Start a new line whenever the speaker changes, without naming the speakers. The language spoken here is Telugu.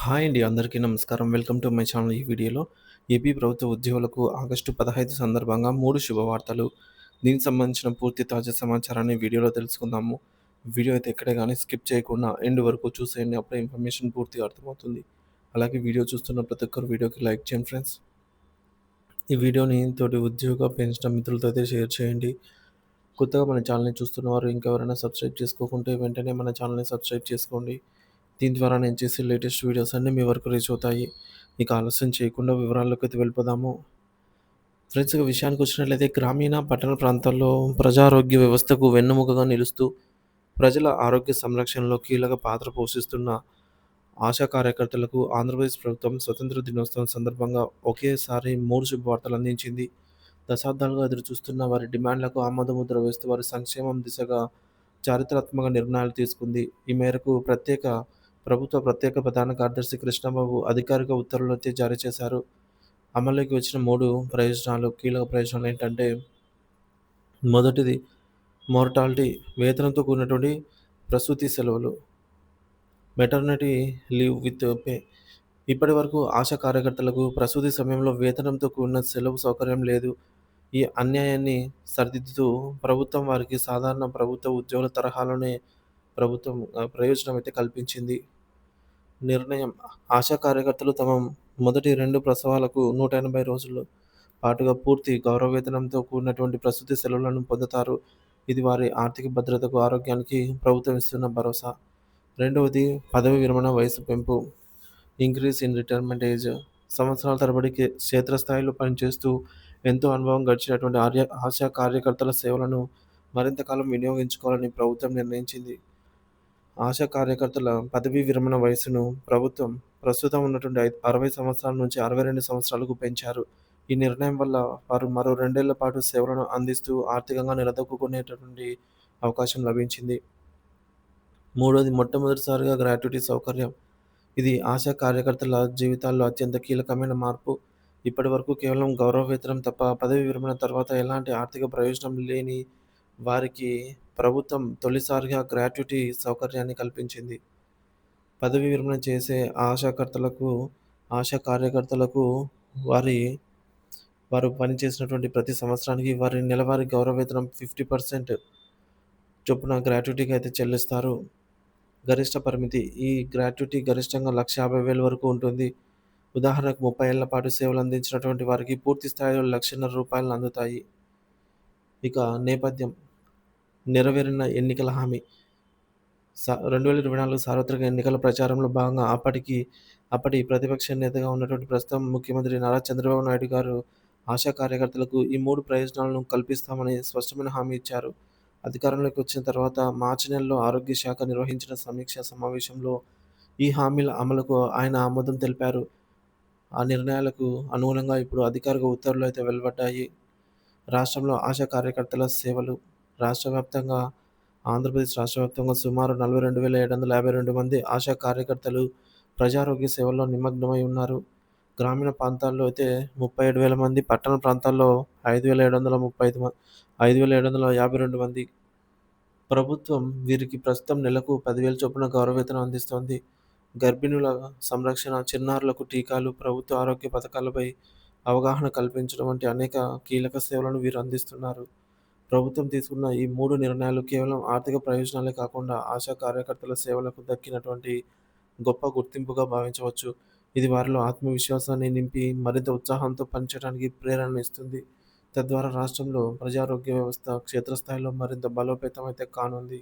హాయ్ అండి. అందరికీ నమస్కారం. Welcome to my channel. ఈ వీడియోలో ఏపీ ప్రభుత్వ ఉద్యోగులకు ఆగస్టు 15 సందర్భంగా 3 శుభవార్తలు. దీనికి సంబంధించిన పూర్తి తాజా సమాచారాన్ని వీడియోలో తెలుసుకుందాము. వీడియో అయితే ఎక్కడే గాని స్కిప్ చేయకుండా ఎండ్ వరకు చూసేయండి. అప్పుడే ఇన్ఫర్మేషన్ పూర్తిగా అర్థమవుతుంది. అలాగే వీడియో చూస్తున్న ప్రతి ఒక్కరు వీడియోకి లైక్ చేయండి ఫ్రెండ్స్. ఈ వీడియోని తోటి ఉద్యోగ పెన్షన్ మిత్రులతో అయితే షేర్ చేయండి. కొత్తగా మన ఛానల్‌ని చూస్తున్నవారు ఇంకెవరైనా సబ్స్క్రైబ్ చేసుకోకుంటే వెంటనే మన ఛానల్‌ని సబ్స్క్రైబ్ చేసుకోండి. దీని ద్వారా నేను చేసే లేటెస్ట్ వీడియోస్ అన్నీ మీ వరకు రీచ్ అవుతాయి. ఇక ఆలస్యం చేయకుండా వివరాల్లోకైతే వెళ్ళిపోదాము. ఫ్రెండ్స్, ఇక విషయానికొచ్చినట్లయితే గ్రామీణ, పట్టణ ప్రాంతాల్లో ప్రజారోగ్య వ్యవస్థకు వెన్నెముకగా నిలుస్తూ ప్రజల ఆరోగ్య సంరక్షణలో కీలక పాత్ర పోషిస్తున్న ఆశా కార్యకర్తలకు ఆంధ్రప్రదేశ్ ప్రభుత్వం స్వతంత్ర దినోత్సవం సందర్భంగా ఒకేసారి 3 శుభవార్తలు అందించింది. దశాబ్దాలుగా ఎదురుచూస్తున్న వారి డిమాండ్లకు ఆమోదముద్ర వేస్తూ వారి సంక్షేమం దిశగా చారిత్రాత్మక నిర్ణయాలు తీసుకుంది. ఈ మేరకు ప్రభుత్వ ప్రత్యేక ప్రధాన కార్యదర్శి కృష్ణబాబు అధికారిక ఉత్తర్వులైతే జారీ చేశారు. అమల్లోకి వచ్చిన 3 కీలక ప్రయోజనాలేంటంటే, మొదటిది మోర్టాలిటీ వేతనంతో కూడినటువంటి ప్రసూతి సెలవులు. Maternity leave with pay. ఇప్పటివరకు ఆశా కార్యకర్తలకు ప్రసూతి సమయంలో వేతనంతో కూడిన సెలవు సౌకర్యం లేదు. ఈ అన్యాయాన్ని సరిదిద్దుతూ ప్రభుత్వం వారికి సాధారణ ప్రభుత్వ ఉద్యోగుల తరహాలోనే ప్రయోజనం అయితే కల్పించింది. నిర్ణయం: ఆశా కార్యకర్తలు తమ మొదటి 2 ప్రసవాలకు 180 రోజులు పాటుగా పూర్తి గౌరవ వేతనంతో కూడినటువంటి ప్రసూతి సెలవులను పొందుతారు. ఇది వారి ఆర్థిక భద్రతకు, ఆరోగ్యానికి ప్రభుత్వం ఇస్తున్న భరోసా. రెండవది పదవీ విరమణ వయసు పెంపు. Increase in retirement age. సంవత్సరాల తరబడి క్షేత్రస్థాయిలో పనిచేస్తూ ఎంతో అనుభవం గడిచినటువంటి ఆశా కార్యకర్తల సేవలను మరింత కాలం వినియోగించుకోవాలని ప్రభుత్వం నిర్ణయించింది. ఆశా కార్యకర్తల పదవీ విరమణ వయస్సును ప్రభుత్వం ప్రస్తుతం ఉన్నటువంటి 60 సంవత్సరాల నుంచి 62 సంవత్సరాలకు పెంచారు. ఈ నిర్ణయం వల్ల వారు మరో 2 ఏళ్ల పాటు సేవలను అందిస్తూ ఆర్థికంగా నిలదొక్కుకునేటటువంటి అవకాశం లభించింది. మూడోది మొట్టమొదటిసారిగా గ్రాట్యుటీ సౌకర్యం. ఇది ఆశా కార్యకర్తల జీవితాల్లో అత్యంత కీలకమైన మార్పు. ఇప్పటివరకు కేవలం గౌరవ వేతనం తప్ప పదవీ విరమణ తర్వాత ఎలాంటి ఆర్థిక ప్రయోజనం లేని వారికి ప్రభుత్వం తొలిసారిగా గ్రాట్యుటీ సౌకర్యాన్ని కల్పించింది. పదవీ విరమణ చేసే ఆశా కార్యకర్తలకు వారి వారు పనిచేసినటువంటి ప్రతి సంవత్సరానికి వారి నెలవారీ గౌరవ వేతనం 50% చొప్పున గ్రాట్యుటీగా అయితే చెల్లిస్తారు. గరిష్ట పరిమితి: ఈ గ్రాట్యుటీ గరిష్టంగా 1,50,000 వరకు ఉంటుంది. ఉదాహరణకు 30 ఏళ్ల పాటు సేవలు అందించినటువంటి వారికి పూర్తి స్థాయిలో రూ. 1,50,000 అందుతాయి. ఇక నేపథ్యం: నెరవేరిన ఎన్నికల హామీ. 2024 సార్వత్రిక ఎన్నికల ప్రచారంలో భాగంగా అప్పటి ప్రతిపక్ష నేతగా ఉన్నటువంటి ప్రస్తుతం ముఖ్యమంత్రి నారా చంద్రబాబు నాయుడు గారు ఆశా కార్యకర్తలకు ఈ 3 ప్రయోజనాలను కల్పిస్తామని స్పష్టమైన హామీ ఇచ్చారు. అధికారంలోకి వచ్చిన తర్వాత మార్చి నెలలో ఆరోగ్య శాఖ నిర్వహించిన సమీక్షా సమావేశంలో ఈ హామీల అమలుకు ఆయన ఆమోదం తెలిపారు. ఆ నిర్ణయాలకు అనుగుణంగా ఇప్పుడు అధికారిక ఉత్తర్వులు అయితే వెలువడ్డాయి. రాష్ట్రంలో ఆశా కార్యకర్తల సేవలు. ఆంధ్రప్రదేశ్ రాష్ట్ర వ్యాప్తంగా సుమారు 42,752 మంది ఆశా కార్యకర్తలు ప్రజారోగ్య సేవల్లో నిమగ్నమై ఉన్నారు. గ్రామీణ ప్రాంతాల్లో అయితే 37,000 మంది, పట్టణ ప్రాంతాల్లో 5,752 మంది. ప్రభుత్వం వీరికి ప్రస్తుతం నెలకు 10,000 చొప్పున గౌరవ వేతనం అందిస్తోంది. గర్భిణుల సంరక్షణ, చిన్నారులకు టీకాలు, ప్రభుత్వ ఆరోగ్య పథకాలపై అవగాహన కల్పించడం వంటి అనేక కీలక సేవలను వీరు అందిస్తున్నారు. ప్రభుత్వం తీసుకున్న ఈ 3 నిర్ణయాలు కేవలం ఆర్థిక ప్రయోజనాలే కాకుండా ఆశా కార్యకర్తల సేవలకు దక్కినటువంటి గొప్ప గుర్తింపుగా భావించవచ్చు. ఇది వారిలో ఆత్మవిశ్వాసాన్ని నింపి మరింత ఉత్సాహంతో పనిచేయడానికి ప్రేరణనిస్తుంది. తద్వారా రాష్ట్రంలో ప్రజారోగ్య వ్యవస్థ క్షేత్రస్థాయిలో మరింత బలోపేతం అయితే కానుంది.